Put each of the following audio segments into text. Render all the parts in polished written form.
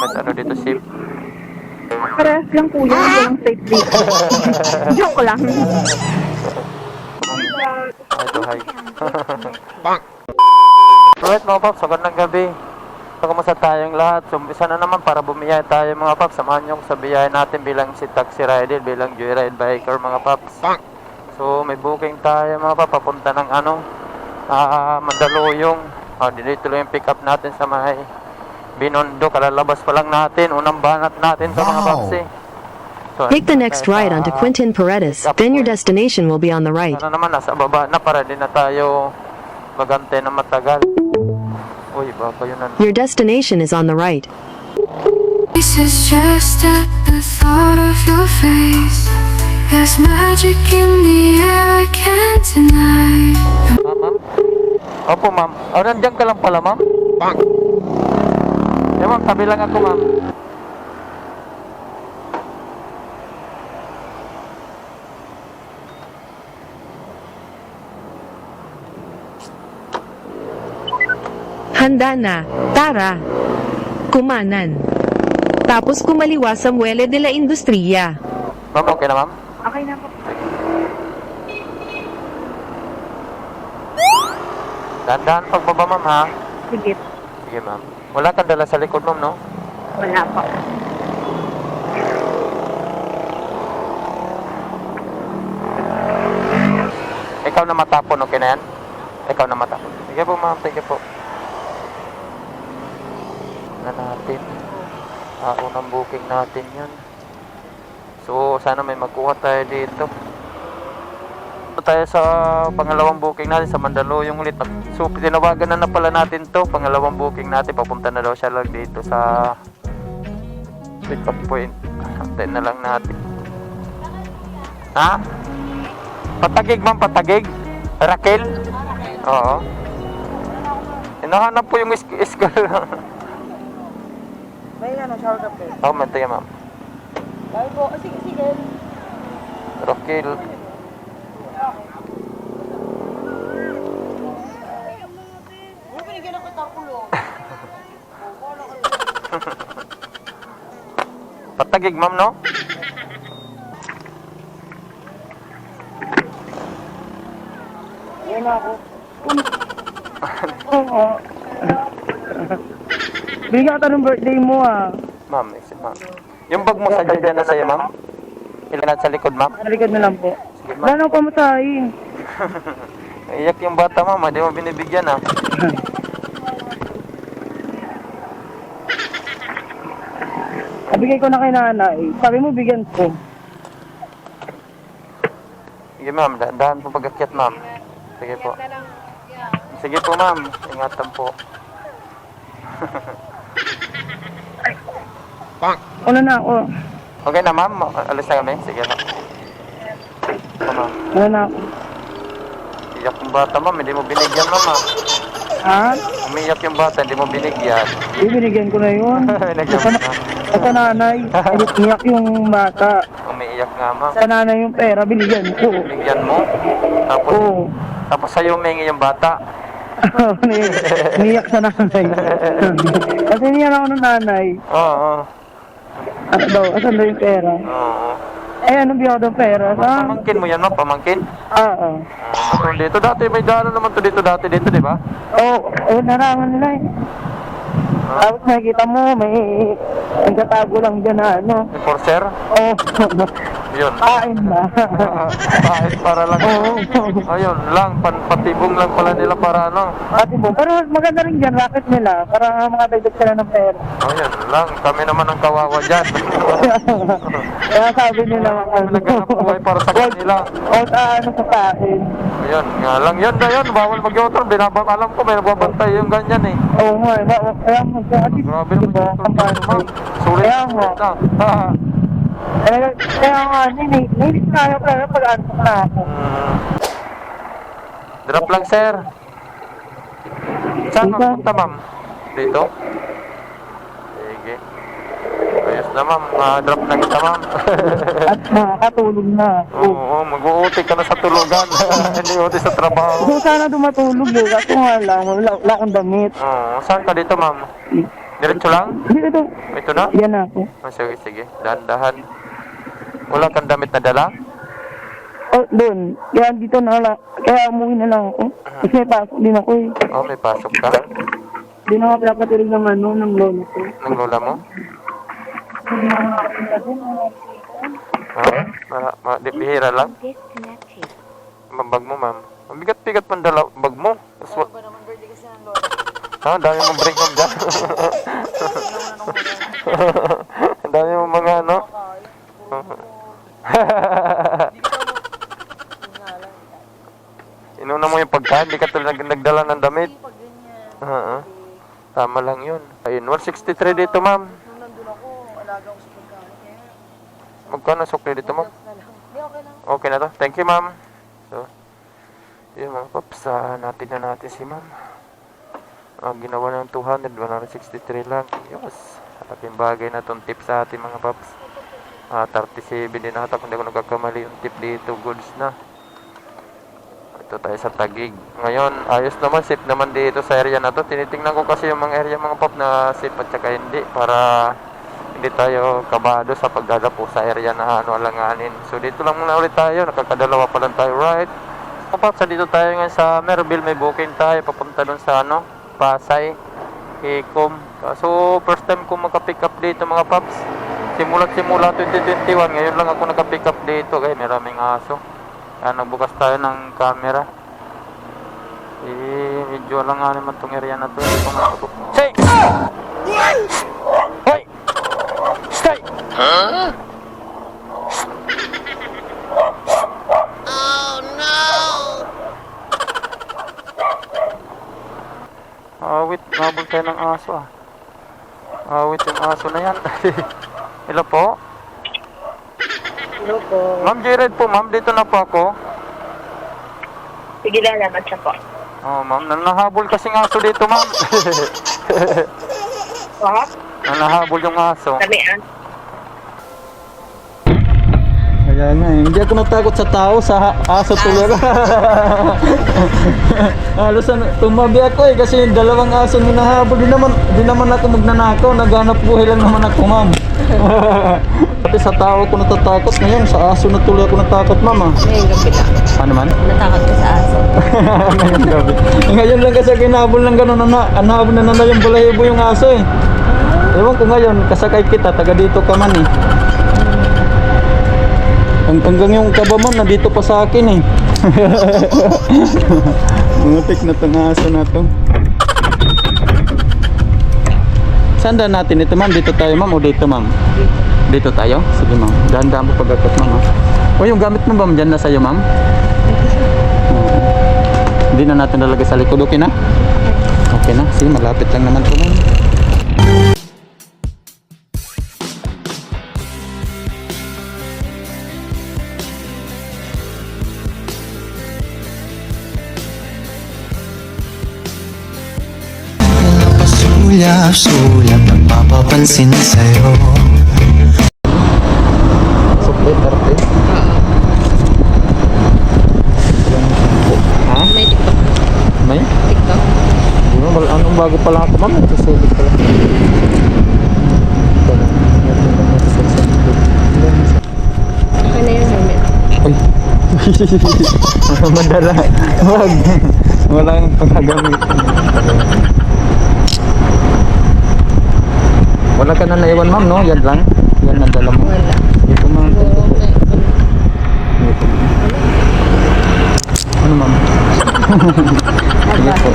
mas ano dito, safe. Parehas lang kuya, hindi lang safe dito. Joke lang. Ito, hi. Alright mga paps, magandang gabi. So, kumusta tayong lahat? So, umpisa na naman para bumiyay tayo mga paps. Samahan nyo sa biyahe natin bilang si taxi rider, bilang joyride biker mga paps. So, may booking tayo mga paps, papunta ng Mandaluyong. Dito lang yung pick up natin sa may Binondo. Kalalabas pa lang natin, unang banat natin sa mga paps eh. So, Take the next right onto Quintin Paredes, then your destination will be on the right. Sana naman nasa baba na para din na tayo magantay na matagal. Uy, baka yun na. Your destination is on the right. This is just at the thought of your face. There's magic in the air I can't deny. Ma'am? Opo, ma'am. Nandiyan ka lang pala, ma'am? Ma'am, tabi lang ako, ma'am. Handa na, tara. Kumanan. Tapos kumaliwa sa Muelle de la Industria. Ma'am, okay na, ma'am? Okay na po. Dahan-dahan pagbaba, ma'am, ha? Sige. Sige, ma'am. Wala kang dala sa likod, ma'am, no? Wala po. Ikaw na matapon, okay na yan? Ikaw na matapon. Sige po, ma'am. Thank you po. Na natin. Unang booking natin yan. So, sana may magkuha tayo dito. Tayo sa pangalawang booking natin sa Mandaluyong ulit. So, tinawagan na pala natin to. Pangalawang booking natin. Papunta na daw siya lang dito sa pick up point. Antayin na lang natin. Ha? Patagig, ma'am, patagig. Raquel? Oo. Hinahanap po yung school. May shower ka po. Oo, mantay, ma'am. Ay po, sige, sige. Raquel. Binigyan ako takulo. Patagig, ma'am, no? Yan ako. Oo. Bigyan ka ng birthday mo ah. Ma'am, ma'am. Yung bag mo sa dyan na sa'yo, ma'am? Ilan sa likod, ma'am? Naligad na lang po. Sige, ma'am. Wala nang pamatahin. Iyak yung bata, ma'am. Hindi mo binibigyan, ha? Nabigay ko na kay nanay. Sabi mo bigyan ko. Sige, ma'am. Dahan po pag-akyat, ma'am. Sige po. Sige po, ma'am. Ingatan po. Una na ako. Okay na, ma'am. Alis na kami. Sige, ma'am. Ma'am. Una na ako. Iyak yung bata, ma'am. Hindi mo binigyan, ma'am, ha? Ha? Umiyak yung bata. Hindi mo binigyan. Binigyan ko na yun. Binigyan mo na. Sa nanay. Iyak yung bata. Umiiyak nga, ma'am. Sa nanay yung pera, binigyan ko. Binigyan mo. Tapos, Oo. tapos sa'yo umingi yung bata. Niyak sa nanay. Kasi niyan ako ng nanay. Oo. Ano daw? Asan daw yung pera? Oo. Ano bigyan ko daw pera? Pamangkin mo yan, ma'am? Pamangkin? Oo. Dito dati, may daanan naman to dito dati dito, di ba? Oo, naraman nila eh. Tapos makikita mo, may nagtatago lang dyan na ano. Enforcer? Oo. Yun. Kain ba? Kahit para lang. Ayun lang, patibong lang pala nila para ano. Ate mo, pero maganda rin dyan, racket nila, para makadagdag sila ng pera. Ayun lang, kami naman ang kawawa dyan. Kaya sabi nila, Naghanap buhay para sa kanila. ano sa kain. Ayun, nga lang yun na yun, bawal mag-yotron. Alam ko, may nagbabantay yung ganyan eh. Oo nga, kaya mo, Grabe naman yung yotron, ma'am. Sulit. Kaya mo. Kaya nga, hindi kaya pag-antok na ako. Drop lang, sir. Saan ka punta, ma'am? Dito? Sige. Ayos na, ma'am. Drop na kita, ma'am. At makakatulog na ako. Oo, mag-uuti ka na sa tulugan. Hindi uti sa trabaho. Gusto sana dumatulog eh, kaso nga lang, wala akong damit. Oo, saan ka dito, ma'am? Diretso lang? Dito. Ito na? Yan na ako. Oh, sige, sige. Dahan-dahan. Wala kang damit na dala? Oh, doon. Kaya dito na lang. Kaya umuwi na lang ako. Kasi may pasok din ako eh. Oh, may pasok ka? Hindi na ako pinapatirig ng ng lola ko. Ng lola mo? Bihira lang? Bag mo, ma'am. Mabigat-bigat pang dala bag mo. Ha, dami mong break ma'am dyan. Ang dami mong mga ano. Inuna mo yung pagkain, di ka tuloy nagdala ng damit. Tama lang yun. Ayun, 163 dito ma'am. Magkano sukli dito ma'am? Okay na to. Thank you ma'am. So, yun mga paps, natin na natin si ma'am. Ginawa ng 200, 163 lang. Yes. Malaking bagay na itong tip sa atin mga paps. 37 din ata kung hindi ako nagkakamali yung tip dito. Goods na. Ito tayo sa Taguig. Ngayon, ayos naman, safe naman dito sa area na to. Tinitingnan ko kasi yung mga area mga pop na safe at saka hindi. Para hindi tayo kabado sa pagdadapo sa area na alanganin. So dito lang muna ulit tayo. Nakakadalawa pa lang tayo, right? Mga paps, dito tayo ngayon sa Merville. May booking tayo. Papunta dun sa Pasay. Hikom. So first time ko makapick up dito mga paps. Simula 2021. Ngayon lang ako nakapick up dito. Kaya maraming aso. Nagbukas tayo ng camera. Medyo lang nga naman itong area na to. Hindi ko matapok. Say! Hoy! Stay! Huh? Oh no! Awit, nabol tayo ng aso Awit yung aso na yan. Hello po? Hello po. Ma'am Jared po, ma'am. Dito na po ako. Sige, lalamat siya po. Oh, ma'am. Nanahabol kasing aso dito, ma'am. What? Nanahabol yung aso. Damian. Kaya nga eh. Hindi ako natakot sa tao, sa aso tuloy. Halos tumabi ako eh kasi yung dalawang aso hinahabol. Di naman ako magnanakaw, naghanap buhay lang naman ako, ma'am. Pati sa tao ako natatakot, ngayon sa aso na tuloy ako natakot, ma'am. Ngayong gabi lang. Ano man? Natakot ko sa aso. Ngayong gabi. Ngayon lang kasi ginabol lang gano'n anhabol na yung balahibo yung aso eh. Ewan ko ngayon, kasakay kita, taga dito ka man eh. Hanggang yung kaba ma'am, nandito pa sa akin eh. Muntik na itong aso na to. Saan daan natin ito ma'am? Dito tayo ma'am o dito ma'am? Dito tayo? Sige ma'am. Dahan-dahan po pagkakot ma'am. O yung gamit mo ma'am, dyan na sa'yo ma'am? Hindi na natin lalagay sa likod. Okay na? Okay na. Sige, malapit lang naman ito ma'am. Sulap-sulap nagpapapansin sa'yo. Sukli, tarte. Ha? May TikTok. May? TikTok. Di ba, anong bago pa lang ako ma'am? Nagsusulit pa lang. Ano na yung helmet? Uy. Madala. Wag. Walang pagkagamit. Wala ka na naiwan ma'am, no? Yan lang. Yan ang dala mo. Wala. Dito ma'am. Okay. Dito. Ano ma'am? Sige po.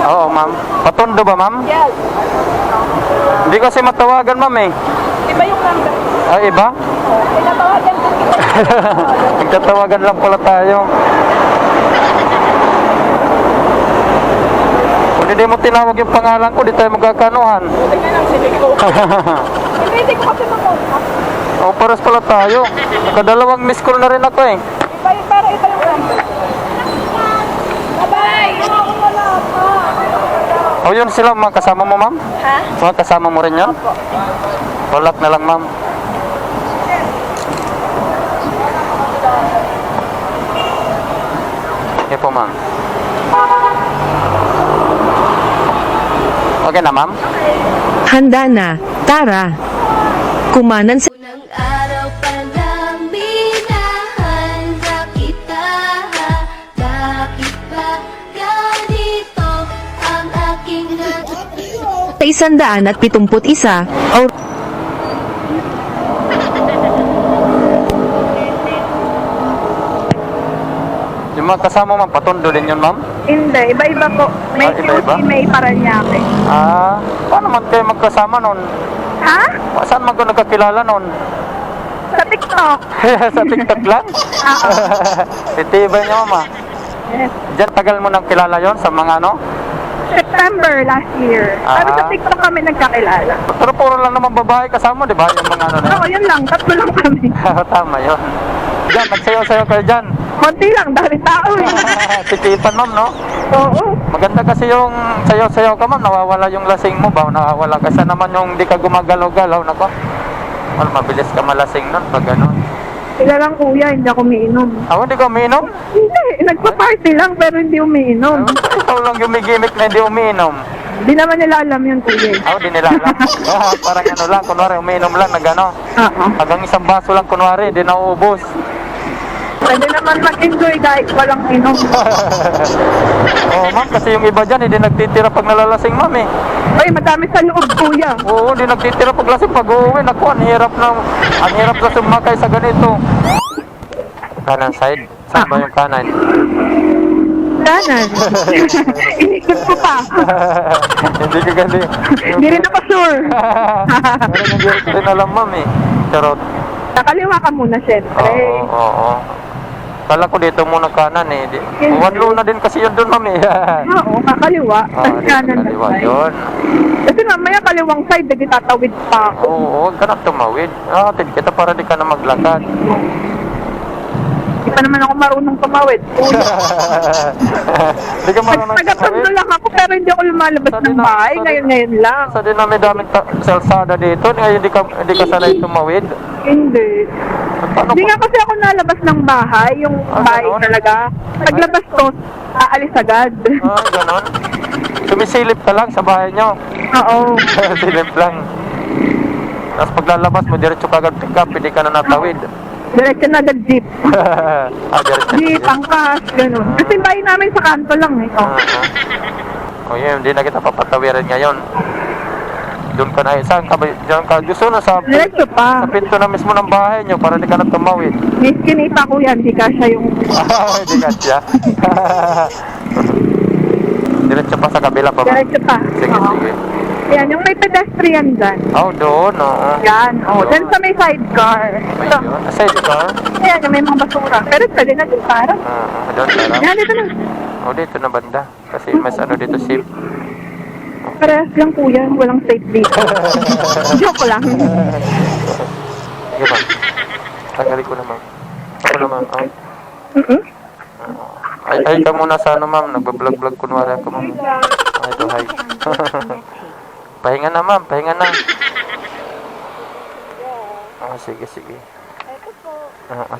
Oo, ma'am. Patondo ba, ma'am? Yes. Hindi kasi matawagan, ma'am eh. Iba yung number. Ay, iba? Pinatawagan ko. Nagtatawagan lang pala tayo. Kung hindi mo tinawag yung pangalan ko, di tayo magkakanuhan. Tingnan lang, sige ko. Hindi ko kasi makontak. O, paras pala tayo. Nakadalawang miss call na rin ako eh. Para iba yung number. O yun sila, mga kasama mo, ma'am? Ha? Mga kasama mo rin yun? Walak na lang, ma'am. Okay po, ma'am. Okay na, ma'am? Handa na. Tara. Kumanan sa Unang araw pa lang binahanda kita. Bakit ba ganito ang aking nag- 171 o Yung mga kasama, ma'am, patundo din yun, ma'am? Hindi, iba-iba po. May Iba-iba? QC, may Paranaque. Paano man kayo magkasama nun? Ha? Saan man kayo nagkakilala nun? Sa TikTok. Sa TikTok lang? Itibay niyo, ma'am. Yes. Diyan, tagal mo nang kilala yon sa mga ano? September last year. Pero sa TikTok kami nagkakilala. Pero puro lang naman babae kasama, di ba? Yung mga ano na Oo, yun lang. Tatlo lang kami. Tama yun. Diyan, nagsayaw-sayaw kayo dyan. Konti lang, dami tao eh. Sikipan, ma'am, no? Oo. Maganda kasi yung sayaw-sayaw ka, ma'am. Nawawala yung lasing mo ba? Nawawala. Kasi naman yung di ka gumagalaw-galaw, nako. Well, mabilis ka malasing nun pag ano. Sila lang kuya, hindi ako umiinom. Hindi ka umiinom? Hindi, nagpa-party lang pero hindi umiinom. Ikaw lang yung may gimmick na hindi umiinom. Hindi naman nila alam yun kuya. Di nila alam. Parang ano lang, kunwari umiinom lang na gano'n. Oo. Hanggang isang baso lang kunwari, di nauubos. Pwede naman mag-enjoy kahit walang inom. Ma'am, kasi yung iba dyan, hindi nagtitira pag nalalasing, ma'am eh. Ay, madami sa loob kuya. Oo, hindi nagtitira pag lasing pag uuwi. Naku, ang hirap na sumakay sa ganito. Kanan side? Saan ba yung kanan? Kanan. Inikot ko pa. Hindi ka gali. Hindi rin ako sure. Pero hindi ko rin alam, ma'am eh. Charot. Nakaliwa ka muna, syempre. Oo. Kala ko dito muna kanan eh. One na din kasi yun doon, ma'am eh. Oo, kakaliwa. Tapos kanan na Kaliwa side. yun. Kasi mamaya kaliwang side, hindi tatawid pa ako. Oo, huwag ka na tumawid. Tid kita para di ka na maglakad. Hindi pa naman ako marunong tumawid. Kuya. Di ka marunong Taga-tondo lang ako pero hindi ako lumalabas ng bahay. Ngayon lang. Sa din namin daming salsada dito. Ngayon di ka sanay tumawid. Hindi. Paano Hindi nga kasi ako nalabas ng bahay. Yung bahay ganon? talaga. Paglabas ko, aalis agad. Ganon. Sumisilip ka lang sa bahay nyo. Oo. Silip lang. Tapos paglalabas mo, diretso ka agad pick up, hindi ka na natawid. Diretso na agad jeep. Diretso. Jeep, angkas, ganun. Kasi bahay namin sa kanto lang eh. Oh. Yun, hindi na kita papatawirin ngayon. Doon ka na, saan ka ba? Diyan ka, gusto na sa Diretso pa. pinto na mismo ng bahay nyo para di ka na tumawid. Miss kinita ko yan, di ka siya yung... Hindi ka siya. Diretso pa sa kabila pa ba? Diretso pa. Sige, Oo. sige. Yan, yung may pedestrian dyan. Doon, oo. Yan, dyan sa may sidecar. So, Ayun, sidecar. ayan, yung may mga basura. Pero pwede na din parang. Doon, sarap. Yan, dito na. Dito na banda. Kasi mas ano dito, safe. Parehas lang kuya, walang safe dito. Joke lang. Sige, ma'am. Tanggalin ko na, ma'am. Ako na, ma'am. Ay ka muna sa ano, ma'am. Nagbablog-vlog kunwari ako, ma'am. Ito, hi. Pahinga na, ma'am. Pahinga na. Sige, sige.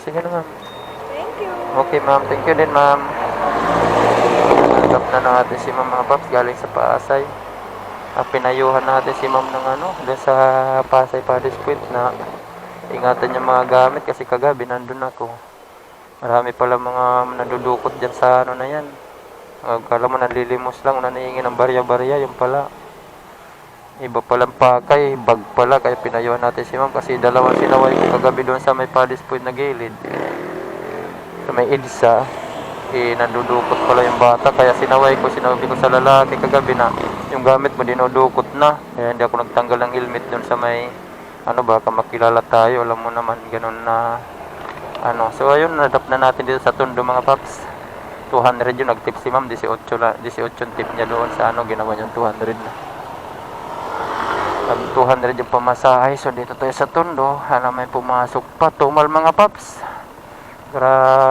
Sige na, ma'am. Thank you. Okay, ma'am. Thank you din, ma'am. Nagap na natin si ma'am, mga paps, galing sa Pasay. Pinayuhan natin si ma'am ng ano, doon sa Pasay Paddy's Point na ingatan yung mga gamit kasi kagabi nandun ako. Marami pala mga nadudukot dyan sa ano na yan. Kala mo nalilimos lang, naniingin ng barya-barya, yung pala. Iba palang pakay, bag pala, kaya pinayuhan natin si ma'am kasi dalawang sinaway ko kagabi doon sa may Paddy's Point na gilid. Sa may EDSA, nandudukot pala yung bata, kaya sinabi ko sa lalaki kagabi na yung gamit mo dinudukot na. Kaya hindi ako nagtanggal ng helmet doon sa may baka makilala tayo, alam mo naman ganun na so ayun, nadap na natin dito sa Tondo, mga paps. 200 yun, nagtip si ma'am, 18 yung tip niya doon sa ginawa niya 200 na. 200 yung pamasahe. So dito tayo sa Tondo, may pumasok pa tumal, mga paps. Grabe.